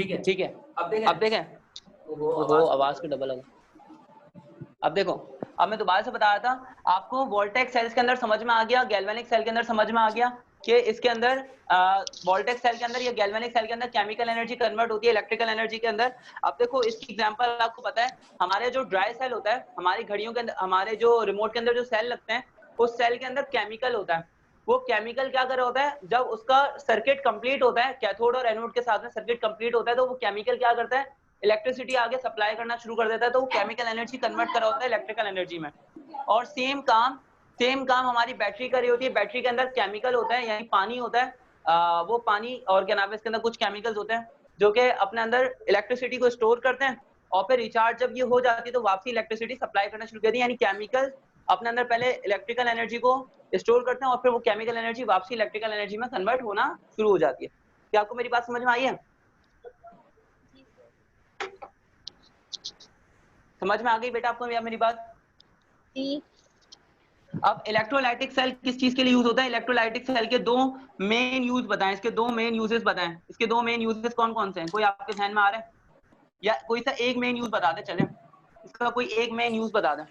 ठीक है। अब देखें वो आवाज की डबल है। अब देखो, अब मैं दोबारा से बता रहा था आपको, वोल्टेक सेल्स के अंदर समझ में आ गया, गैल्वेनिक सेल के अंदर समझ में आ गया कि इसके अंदर वोल्टेक सेल के अंदर या गैल्वेनिक सेल के अंदर केमिकल एनर्जी कन्वर्ट होती है इलेक्ट्रिकल एनर्जी के अंदर। अब देखो इसकी एग्जांपल आपको पता है, हमारे जो ड्राई सेल होता है, हमारी घड़ियों के अंदर, हमारे जो रिमोट के अंदर जो सेल लगते हैं, उस सेल के अंदर केमिकल होता है। वो केमिकल क्या कर रहा होता है, जब उसका सर्किट कंप्लीट होता है, कैथोड और एनोड के साथ में सर्किट कंप्लीट होता है, तो वो केमिकल क्या करता है, इलेक्ट्रिसिटी आगे सप्लाई करना शुरू कर देता है, तो वो केमिकल एनर्जी कन्वर्ट कर रहा होता है इलेक्ट्रिकल एनर्जी में। और सेम काम हमारी बैटरी कर रही होती है। बैटरी के अंदर केमिकल होता है, यानी पानी होता है, वो पानी और क्या नाम है, इसके अंदर कुछ केमिकल्स होते हैं जो कि अपने अंदर इलेक्ट्रिसिटी को स्टोर करते हैं, और फिर रिचार्ज जब ये हो जाती है तो वापसी इलेक्ट्रिसिटी सप्लाई करना शुरू करती है। यानी केमिकल अपने अंदर पहले इलेक्ट्रिकल एनर्जी को स्टोर करते हैं और फिर वो केमिकल एनर्जी वापसी इलेक्ट्रिकल एनर्जी में कन्वर्ट होना शुरू हो जाती है। क्या आपको मेरी बात समझ में आई है? समझ में आ गई बेटा आपको मेरी बात? अब इलेक्ट्रोलाइटिक सेल किस चीज के लिए यूज होता है? इलेक्ट्रोलाइटिक सेल के दो मेन यूज बताएं, इसके दो मेन यूजेस बताएं। इसके दो मेन यूजेस कौन कौन से हैं? कोई आपके ध्यान में आ रहा है? या कोई सा एक मेन यूज बता दे, चले इसका कोई एक मेन यूज बता दें,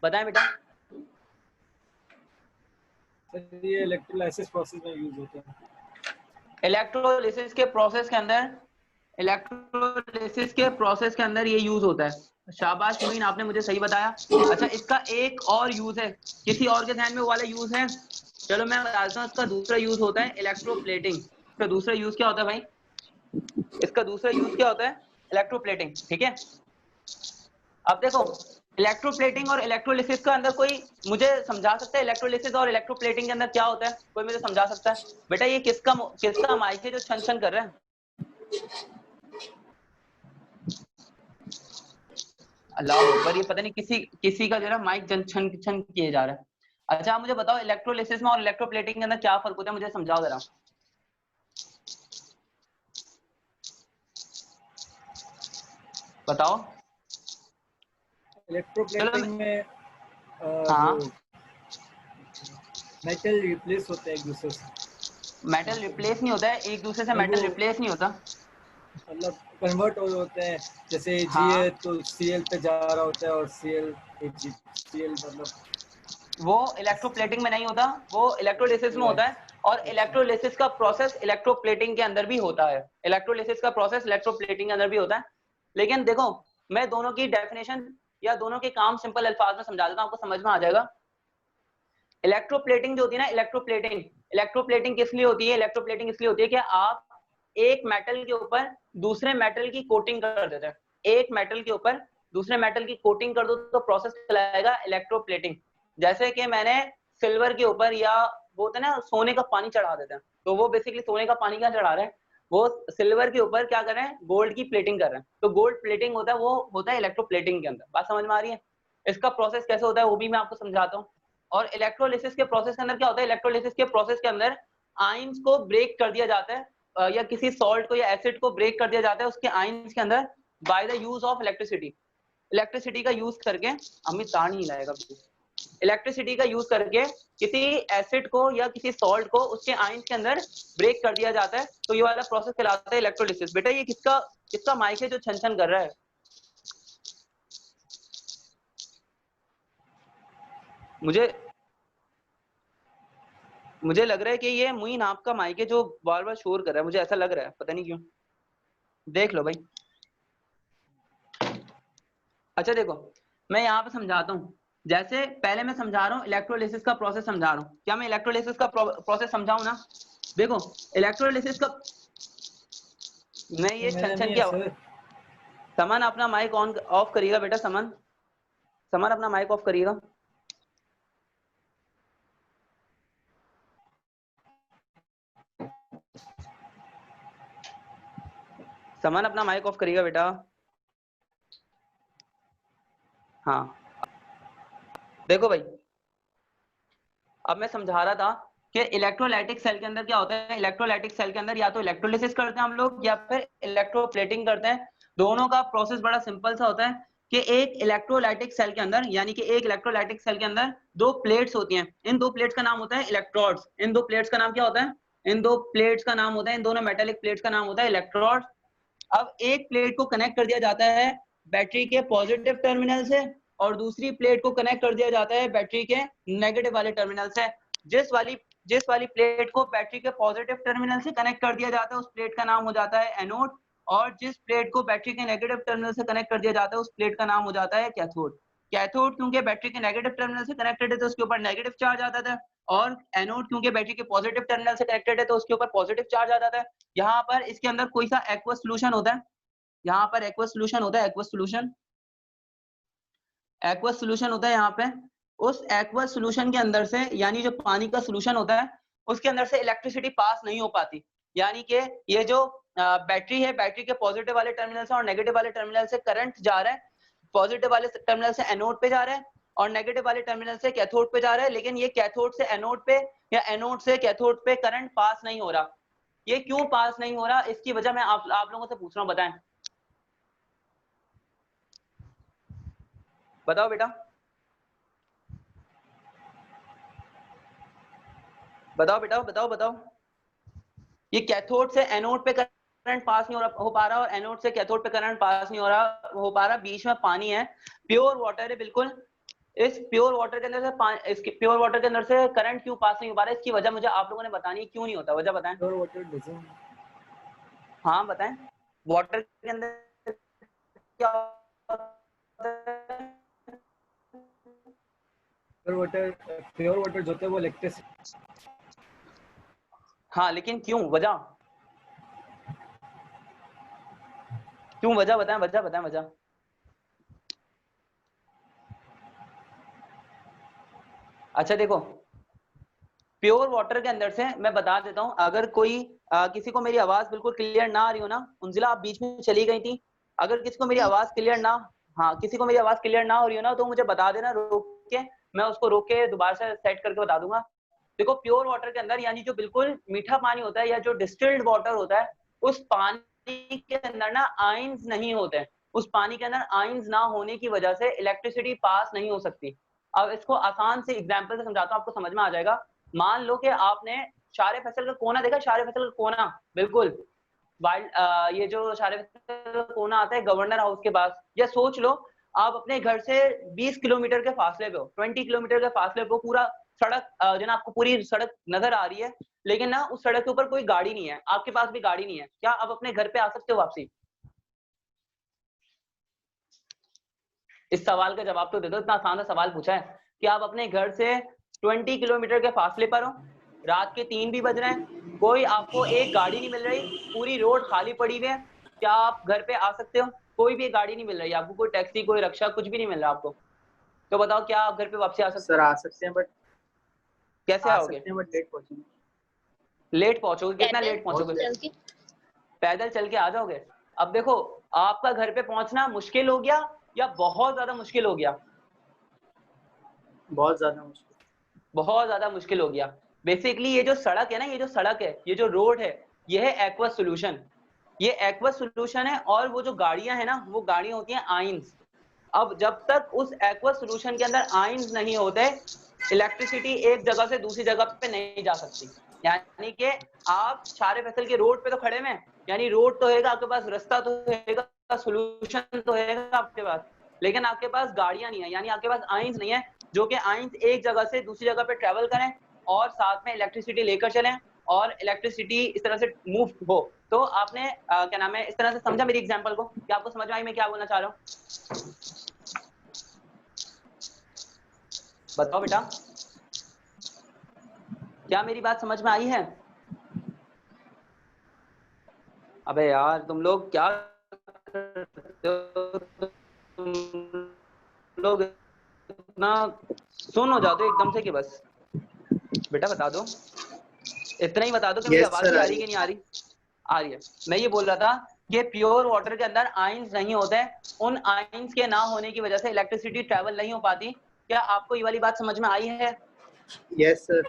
बताएं बेटा। ये इलेक्ट्रोलाइसिस प्रोसेस में यूज होता है। इलेक्ट्रोलिसिस के प्रोसेस के अंदर, इलेक्ट्रोलिसिस के प्रोसेस के अंदर ये यूज होता है। शाबाश मुइन, आपने मुझे सही बताया। अच्छा, इसका एक और यूज है, किसी और के ध्यान में वो वाला यूज है? चलो मैं बताता हूँ, इसका दूसरा यूज होता है इलेक्ट्रोप्लेटिंग। इसका दूसरा यूज क्या होता है भाई? इसका दूसरा यूज क्या होता है? इलेक्ट्रोप्लेटिंग। ठीक है, अब देखो इलेक्ट्रोप्लेटिंग और इलेक्ट्रोलिसिस का अंदर कोई मुझे समझा सकता है, इलेक्ट्रोलिसिस और इलेक्ट्रोप्लेटिंग के अंदर क्या होता है? कोई मुझे समझा सकता है? बेटा ये किसका माइक है जो छन छन कर रहा है? अल्लाह अकबर, ये पता नहीं किसी का जो है माइक छन छन किए जा रहा है। अच्छा, आप मुझे बताओ इलेक्ट्रोलिसिस में और इलेक्ट्रोप्लेटिंग के अंदर क्या फर्क होता है, मुझे समझाओ जरा। बताओ। इलेक्ट्रोप्लेटिंग में हाँ, जो मेटल रिप्लेस होते हैं एक दूसरे से। मेटल रिप्लेस नहीं होता है एक दूसरे से, मेटल रिप्लेस नहीं होता, मतलब कन्वर्ट होते हैं। जैसे हाँ। जी है तो सीएल पे जा रहा होता है और सीएल मतलब वो इलेक्ट्रोप्लेटिंग में नहीं होता, वो इलेक्ट्रोलिसिस में होता है। और इलेक्ट्रोलिसिस का प्रोसेस इलेक्ट्रोप्लेटिंग के अंदर भी होता है। इलेक्ट्रोलिसिस का प्रोसेस इलेक्ट्रोप्लेटिंग के अंदर भी होता है। लेकिन देखो, मैं दोनों की डेफिनेशन या दोनों के काम सिंपल अल्फाज में समझा देता हूं, आपको समझ में आ जाएगा। इलेक्ट्रोप्लेटिंग जो होती है ना, इलेक्ट्रोप्लेटिंग किस लिए होती है? इलेक्ट्रोप्लेटिंग इसलिए होती है कि आप एक मेटल के ऊपर दूसरे मेटल की कोटिंग कर देते हैं। एक मेटल के ऊपर दूसरे मेटल की कोटिंग कर दो तो प्रोसेस कहलाएगा इलेक्ट्रोप्लेटिंग। जैसे कि मैंने सिल्वर के ऊपर या वो होता है ना सोने का पानी चढ़ा देते हैं, तो वो बेसिकली सोने का पानी क्या चढ़ा रहे हैं, वो सिल्वर के ऊपर क्या कर रहे हैं, गोल्ड की प्लेटिंग कर रहे हैं। तो गोल्ड प्लेटिंग होता है, वो होता है इलेक्ट्रोप्लेटिंग के अंदर। बात समझ में आ रही है? इसका प्रोसेस कैसे होता है वो भी मैं आपको समझाता हूँ। और इलेक्ट्रोलिसिस के प्रोसेस के अंदर क्या होता है? इलेक्ट्रोलिसिस के प्रोसेस के अंदर आयंस को ब्रेक कर दिया जाता है, या किसी सॉल्ट को या एसिड को ब्रेक कर दिया जाता है उसके आयंस के अंदर by the use of electricity. Electricity का यूज करके, अमित तार नहीं लाएगा, इलेक्ट्रिसिटी का यूज करके किसी एसिड को या किसी सॉल्ट को उसके आयंस के अंदर ब्रेक कर दिया जाता है। तो ये वाला प्रोसेस कहलाता है इलेक्ट्रोलिसिस। बेटा ये किसका माइक है जो छन छन कर रहा है? मुझे लग रहा है कि ये मुइन आपका माइक है जो बार बार शोर कर रहा है, मुझे ऐसा लग रहा है, पता नहीं क्यों। देख लो भाई। अच्छा देखो, मैं यहाँ पे समझाता हूँ। जैसे पहले मैं समझा रहा हूँ इलेक्ट्रोलिसिस का प्रोसेस समझा रहा हूँ। क्या मैं इलेक्ट्रोलिसिस का प्रोसेस समझाऊं ना? देखो इलेक्ट्रोलिसिस का, नहीं ये छन छन क्या, समन अपना माइक ऑन ऑफ करिएगा बेटा, समन अपना माइक ऑफ करिएगा। समन अपना माइक ऑफ करिएगा बेटा। हाँ देखो भाई, अब मैं समझा रहा था कि इलेक्ट्रोलाइटिक सेल के अंदर क्या होता है। इलेक्ट्रोलाइटिक सेल के अंदर या तो इलेक्ट्रोलिसिस करते हैं हम लोग या फिर इलेक्ट्रोप्लेटिंग करते हैं। दोनों का प्रोसेस बड़ा सिंपल सा होता है कि एक इलेक्ट्रोलाइटिक सेल के अंदर, यानी कि एक इलेक्ट्रोलाइटिक सेल के अंदर दो प्लेट्स होती हैं। इन दो प्लेट्स का नाम होता है इलेक्ट्रोड्स। इन दो प्लेट्स का नाम क्या होता है? इन दो प्लेट्स का नाम होता है, इन दोनों मेटेलिक प्लेट्स का नाम होता है इलेक्ट्रोड। अब एक प्लेट को कनेक्ट कर दिया जाता है बैटरी के पॉजिटिव टर्मिनल से और दूसरी प्लेट को कनेक्ट कर दिया जाता है बैटरी के नेगेटिव वाले टर्मिनल से। जिस वाली प्लेट को बैटरी के पॉजिटिव टर्मिनल से कनेक्ट कर दिया जाता है उस प्लेट का नाम हो जाता है एनोड, और जिस प्लेट को बैटरी के नेगेटिव टर्मिनल से कनेक्ट कर दिया जाता है उस प्लेट का नाम हो जाता है कैथोड। कैथोड क्योंकि बैटरी के नेगेटिव टर्मिनल से कनेक्टेड है तो उसके ऊपर नेगेटिव चार्ज आता था, और एनोड क्योंकि बैटरी के पॉजिटिव टर्मिनल से कनेक्टेड है तो उसके ऊपर पॉजिटिव चार्ज आता था। यहाँ पर इसके अंदर कोई सा एक्वस सोल्यूशन होता है, यहाँ पर एक्वस सोल्यूशन होता है, एक्वस सोल्यूशन होता है यहाँ पे। उस एक्वस सोल्यूशन के अंदर से, यानी जो पानी का सोल्यूशन होता है उसके अंदर से इलेक्ट्रिसिटी पास नहीं हो पाती, यानी कि ये जो बैटरी है, बैटरी के पॉजिटिव वाले टर्मिनल से और नेगेटिव वाले टर्मिनल से करंट जा रहा है, पॉजिटिव वाले टर्मिनल से एनोड पे जा रहा है और नेगेटिव वाले टर्मिनल से कैथोड पे जा रहा है, लेकिन ये कैथोड से एनोड पे या एनोड से कैथोड पे करंट पास नहीं हो रहा। ये क्यों पास नहीं हो रहा, इसकी वजह मैं आप लोगों से पूछ रहा हूँ, बताएं, बताओ बेटा, बताओ। ये कैथोड से एनोड पे करंट पास नहीं हो पा रहा और एनोड से कैथोड पे करंट पास नहीं हो पा रहा, बीच में पानी है, प्योर वाटर है बिल्कुल। इस प्योर वाटर के अंदर से प्योर वाटर के अंदर से करंट क्यों पास नहीं हो पा रहा है, इसकी वजह मुझे आप लोगों ने बतानी है, क्यों नहीं होता, वजह बताएं। हाँ बताएं, वाटर के अंदर क्या प्योर वाटर जो होता है वो इलेक्ट्रिसिटी। हाँ लेकिन क्यों, वजह क्यों, वजह बताएं, वजह। अच्छा देखो, प्योर वाटर के अंदर से मैं बता देता हूं, अगर कोई किसी को मेरी आवाज बिल्कुल क्लियर ना आ रही हो ना, उंजिला आप बीच में चली गई थी, अगर किसी को मेरी आवाज क्लियर ना, हाँ किसी को मेरी आवाज क्लियर ना हो रही हो ना तो मुझे बता देना, रोक के मैं उसको रोक के दोबारा से सेट करके बता दूंगा। देखो प्योर वाटर के अंदर, यानी जो बिल्कुल मीठा पानी होता है या जो डिस्टिल्ड वाटर होता है, उस पानी के अंदर ना आयंस नहीं होते हैं, उस पानी के अंदर आयंस ना होने की वजह से इलेक्ट्रिसिटी पास नहीं हो सकती। अब इसको आसान से एग्जाम्पल से समझाता हूँ, आपको समझ में आ जाएगा। मान लो कि आपने शारे फैसल का कोना देखा, शारे फैसल का कोना बिल्कुल वाइल्ड, ये जो शारे फैसल का कोना आता है गवर्नर हाउस के पास, या सोच लो आप अपने घर से 20 किलोमीटर के फासले पे हो, 20 किलोमीटर के फासले पे, पूरा सड़क जो ना, आपको पूरी सड़क नजर आ रही है, लेकिन ना उस सड़क के ऊपर कोई गाड़ी नहीं है, आपके पास भी गाड़ी नहीं है, क्या आप अपने घर पे आ सकते हो वापसी? इस सवाल का जवाब तो दे दो, इतना आसान सा सवाल पूछा है कि आप अपने घर से 20 किलोमीटर के फासले पर हो, रात के 3 भी बज रहे हैं, कोई आपको एक गाड़ी नहीं मिल रही, पूरी रोड खाली पड़ी हुई है, क्या आप घर पे आ सकते हो? कोई भी गाड़ी नहीं मिल रही आपको, कोई टैक्सी, कोई रिक्शा, कुछ भी नहीं मिल रहा आपको, तो बताओ क्या आप घर पे वापसी आ सकते सर? आ सकते हैं बट कैसे आओगे? बट लेट पहुंचेंगे। लेट पहुंचोगे? कितना लेट पहुंचोगे? पैदल चल के आ जाओगे? अब देखो, आपका घर पे पहुंचना मुश्किल हो गया या बहुत ज्यादा मुश्किल हो गया? बहुत ज्यादा मुश्किल हो गया। बेसिकली ये जो सड़क है ना, ये जो सड़क है, ये जो रोड है, ये है एक्वस सोल्यूशन, ये एक्वस सोल्यूशन है, और वो जो गाड़ियां है ना, वो गाड़ियां होती हैं आयंस। अब जब तक उस एक्वस सोल्यूशन के अंदर आयंस नहीं होते, इलेक्ट्रिसिटी एक जगह से दूसरी जगह पे नहीं जा सकती। यानी कि आप शारे फैसल के रोड पे तो खड़े हैं, यानी रोड तो हैगा आपके पास, रास्ता तो हैगा, सोल्यूशन तो हैगा आपके पास, लेकिन आपके पास गाड़ियां नहीं है, यानी आपके पास आयंस नहीं है जो कि आयंस एक जगह से दूसरी जगह पे ट्रेवल करें और साथ में इलेक्ट्रिसिटी लेकर चलें और इलेक्ट्रिसिटी इस तरह से मूव हो। तो आपने क्या नाम है, इस तरह से समझा मेरी एग्जांपल को? क्या आपको समझ में आई मैं क्या बोलना चाह रहा हूँ? बताओ बेटा, क्या मेरी बात समझ में आई है? अबे यार तुम लोग क्या करते हो, तुम लोग इतना सुन हो जाते हो एकदम से कि बस बेटा बता दो, इतना ही बता दो कि मेरी आवाज आ रही कि नहीं आ रही? आ रही है। मैं ये बोल रहा था कि प्योर वाटर के अंदर आयंस नहीं होते, उन आयंस के ना होने की वजह से इलेक्ट्रिसिटी ट्रेवल नहीं हो पाती। क्या आपको ये वाली बात समझ में आई है? Yes sir.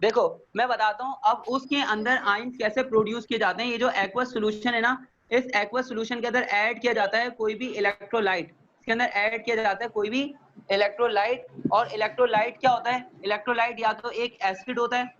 देखो मैं बताता हूँ अब उसके अंदर आयंस कैसे प्रोड्यूस किए जाते हैं। ये जो एक्वस सोल्यूशन है ना, इस एक्वस सोल्यूशन के अंदर ऐड किया जाता है कोई भी इलेक्ट्रोलाइट, इसके अंदर ऐड किया जाता है कोई भी इलेक्ट्रोलाइट। और इलेक्ट्रोलाइट क्या होता है? इलेक्ट्रोलाइट या तो एक एसिड होता है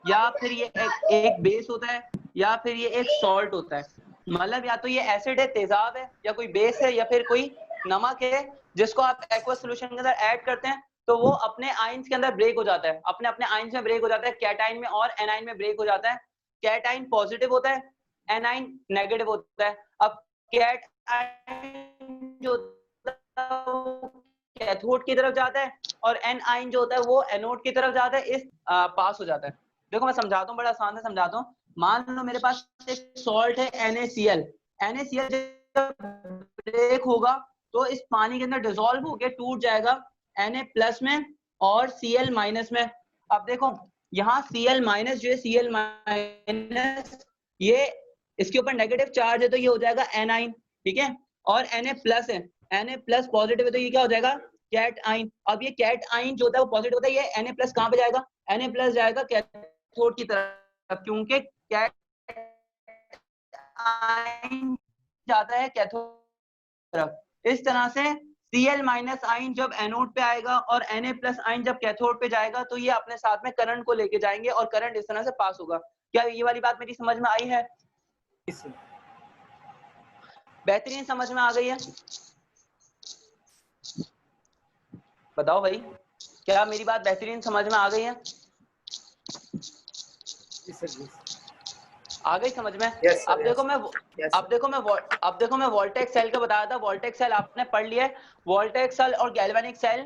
या फिर ये एक बेस होता है, या फिर ये एक सॉल्ट होता है। मतलब या तो ये एसिड है, तेजाब है, या कोई बेस है, या फिर कोई नमक है जिसको आप एक्वस सॉल्यूशन के अंदर ऐड करते हैं तो वो अपने आयंस के अंदर ब्रेक हो जाता है, अपने अपने आयंस में ब्रेक हो जाता है, कैटाइन में और एनाइन में ब्रेक हो जाता है। कैटाइन पॉजिटिव होता है, एनाइन नेगेटिव होता है। अब कैटाइन जो कैथोड की तरफ जाता है और एन आइन जो होता है वो एनोड की तरफ जाता है, इस पास हो जाता है। देखो मैं समझाता हूँ, बड़ा आसान से समझाता हूँ। मान लो मेरे पास एक सॉल्ट है NaCl, NaCl जब ब्रेक होगा तो इस पानी के अंदर डिसॉल्व होकर टूट जाएगा Na प्लस में और Cl माइनस में। अब देखो यहाँ Cl माइनस जो है, Cl माइनस ये इसके ऊपर नेगेटिव चार्ज है तो ये हो जाएगा एनाइन, ठीक है। और Na प्लस है, Na प्लस पॉजिटिव है तो ये क्या हो जाएगा, कैट आइन। अब ये कैट आइन जो होता है वो पॉजिटिव होता है, ये Na प्लस कहाँ पे जाएगा, Na प्लस जाएगा कैथोड की तरफ, क्योंकि कैट आइन जाता है कैथोड की तरफ। इस तरह से Cl माइनस आइन जब एनोड पे आएगा और Na प्लस आइन जब कैथोड पे जाएगा तो ये अपने साथ में करंट को लेके जाएंगे और करंट इस तरह से पास होगा। क्या ये वाली बात मेरी समझ में आई है? बेहतरीन समझ में आ गई है? बताओ भाई, क्या मेरी बात बेहतरीन समझ में आ गई है? आ गई समझ में? Yes, sir, अब देखो yes. मैं Yes, अब देखो मैं वोल्टेज सेल का बताया था। वोल्टेज सेल आपने पढ़ लिया है। वोल्टेज सेल और गैल्वेनिक सेल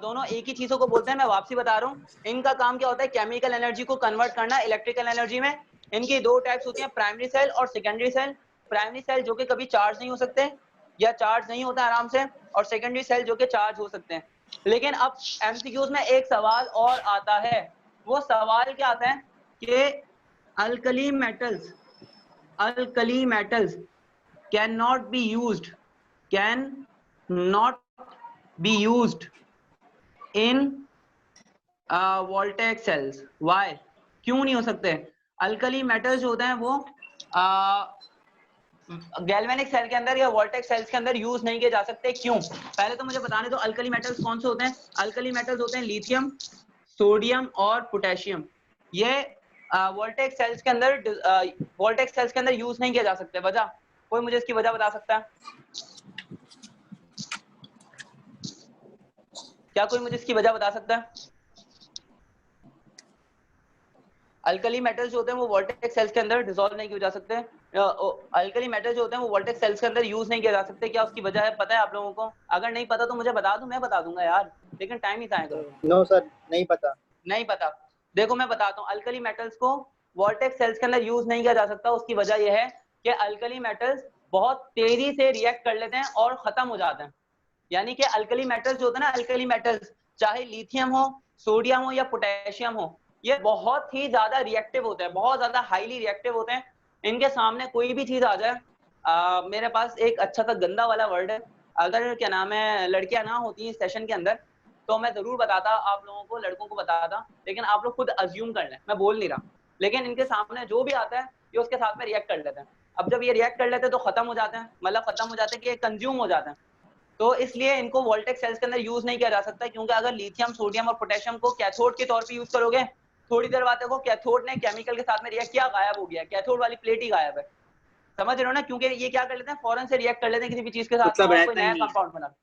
दोनों एक ही चीजों को बोलते हैं। मैं वापसी बता रहा हूँ, इनका काम क्या होता है, केमिकल एनर्जी को कन्वर्ट करना इलेक्ट्रिकल एनर्जी में। इनकी दो टाइप्स होती हैं, प्राइमरी सेल और सेकेंडरी सेल। प्राइमरी सेल जो कि कभी चार्ज नहीं हो सकते या चार्ज नहीं होता आराम से, और सेकेंडरी सेल जो कि चार्ज हो सकते हैं। लेकिन अब एमसीक्यूज में एक सवाल और आता है। वो सवाल क्या आता है कि alkali metals cannot be used in voltaic cells. Why? क्यों नहीं हो सकते? अल्कली मेटल्स जो होते हैं वो गैल्वेनिक सेल के अंदर या वोल्टेक सेल्स के अंदर यूज नहीं किए जा सकते। क्यों? पहले तो मुझे बताने दो अल्कली मेटल्स कौन से होते हैं। अल्कली मेटल्स होते हैं लिथियम, सोडियम और पोटेशियम। ये वोल्टेक सेल्स के अंदर यूज नहीं किया जा सकते। वजह, कोई मुझे इसकी वजह बता सकता है? क्या कोई मुझे इसकी वजह बता सकता है? अल्कली मेटल्स जो होते हैं वो वोल्टेक सेल्स के अंदर डिसॉल्व नहीं किए जा सकते। अल्कली मेटल्स जो होते हैं वो वोल्टेक सेल्स के अंदर यूज नहीं किया जा सकते। क्या उसकी वजह है, पता है आप लोगों को? अगर नहीं पता तो मुझे बता दो, मैं बता दूंगा यार, लेकिन टाइम ही जाया करो। नो सर, नहीं पता। नहीं पता? देखो मैं बताता हूँ। अल्कली मेटल्स को वोल्टेक सेल्स के अंदर यूज नहीं किया जा सकता। उसकी वजह यह है कि अल्कली मेटल्स बहुत तेजी से रिएक्ट कर लेते हैं और खत्म हो जाते हैं। यानी कि अल्कली मेटल्स जो होते हैं ना, अल्कली मेटल्स चाहे लिथियम हो, सोडियम हो या पोटेशियम हो, ये बहुत ही ज्यादा रिएक्टिव होते हैं, बहुत ज्यादा हाईली रिएक्टिव होते हैं। इनके सामने कोई भी चीज आ जाए, मेरे पास एक अच्छा सा गंदा वाला वर्ड है, अगर क्या नाम है लड़कियां ना होती इस सेशन के अंदर तो मैं जरूर बताता आप लोगों को, लड़कों को बताता, लेकिन आप लोग खुद अज्यूम कर लें, मैं बोल नहीं रहा। लेकिन इनके सामने जो भी आता है ये उसके साथ में रिएक्ट कर लेते हैं। अब जब ये रिएक्ट कर लेते हैं तो खत्म हो जाते हैं, मतलब खत्म हो जाते हैं कि ये कंज्यूम हो जाते हैं। तो इसलिए इनको वोल्टेक सेल्स के अंदर यूज नहीं किया जा सकता, क्योंकि अगर लिथियम, सोडियम और पोटेशियम को कैथोड के तौर पे यूज करोगे, थोड़ी देर बाद देखो कैथोड ने केमिकल के साथ में रिएक्ट किया, गायब हो गया, कैथोड वाली प्लेट ही गायब है। समझ रहे हो ना? क्योंकि ये क्या कर लेते हैं, फौरन से रिएक्ट कर लेते हैं किसी भी चीज के साथ में और कोई नया कंपाउंड बना,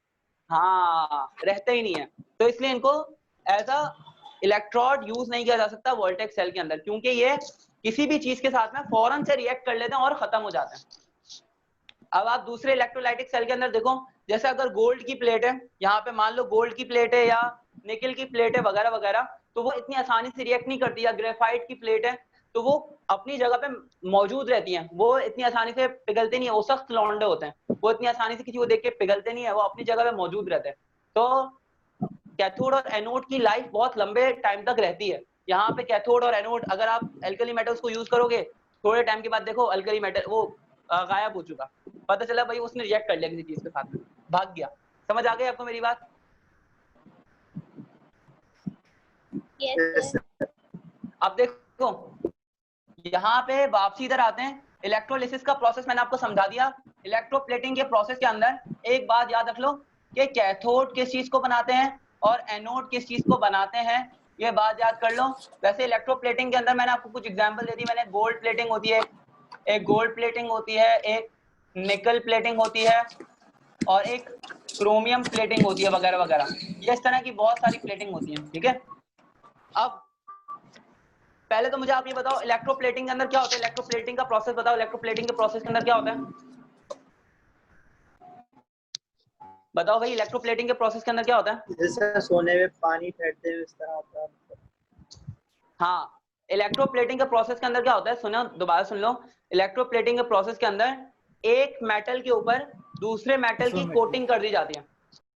हाँ रहते ही नहीं है। तो इसलिए इनको एज अ इलेक्ट्रोड यूज नहीं किया जा सकता वोल्टेक सेल के अंदर, क्योंकि ये किसी भी चीज के साथ में फौरन से रिएक्ट कर लेते हैं और खत्म हो जाते हैं। अब आप दूसरे इलेक्ट्रोलाइटिक सेल के अंदर देखो, जैसे अगर गोल्ड की प्लेट है, यहाँ पे मान लो गोल्ड की प्लेट है या निकल की प्लेट है वगैरह वगैरह, तो वो इतनी आसानी से रिएक्ट नहीं करती। या ग्रेफाइट की प्लेट है तो वो अपनी जगह पे मौजूद रहती हैं, वो इतनी आसानी से पिघलते नहीं है, वो सख्त लौंडे होते हैं, वो इतनी आसानी से किसी को देख के पिघलते नहीं है, वो अपनी जगह पे मौजूद रहते हैं। तो कैथोड और एनोड की लाइफ बहुत लंबे टाइम तक रहती है। यहाँ पे कैथोड और एनोड, अगर आप एल्कली मेटल्स को यूज करोगे, थोड़े टाइम के बाद देखो अल्कली मेटल वो गायब हो चुका, पता चला भाई उसने रिएक्ट कर लिया किसी चीज के साथ में, भाग गया। समझ आ गई आपको मेरी बात? Yes, sir. अब देखो यहाँ पे वापसी इधर आते हैं। इलेक्ट्रोलिसिस का प्रोसेस मैंने आपको समझा दिया। इलेक्ट्रोप्लेटिंग के प्रोसेस के अंदर एक बात याद रख लो कि कैथोड किस चीज को बनाते हैं और एनोड किस चीज को बनाते हैं। ये बात याद कर लो। वैसे इलेक्ट्रोप्लेटिंग के अंदर मैंने आपको कुछ एग्जांपल दे दी। मैंने गोल्ड प्लेटिंग होती है, एक गोल्ड प्लेटिंग होती है, एक निकल प्लेटिंग होती है और एक क्रोमियम प्लेटिंग होती है वगैरह वगैरह। ये इस तरह की बहुत सारी प्लेटिंग होती है, ठीक है। अब पहले तो मुझे आप ये बताओ इलेक्ट्रोप्लेटिंग के अंदर क्या होता है, इलेक्ट्रोप्लेटिंग का प्रोसेस बताओ। इलेक्ट्रोप्लेटिंग के प्रोसेस के अंदर क्या होता है, बताओ भाई। इलेक्ट्रोप्लेटिंग के प्रोसेस के अंदर क्या होता है? जैसे सोने में पानी फेंकते हैं इस तरह होता है। हाँ, इलेक्ट्रोप्लेटिंग के प्रोसेस के अंदर क्या होता है, सुनो दोबारा सुन लो। इलेक्ट्रोप्लेटिंग के प्रोसेस के अंदर एक मेटल के ऊपर दूसरे मेटल की कोटिंग कर दी जाती है।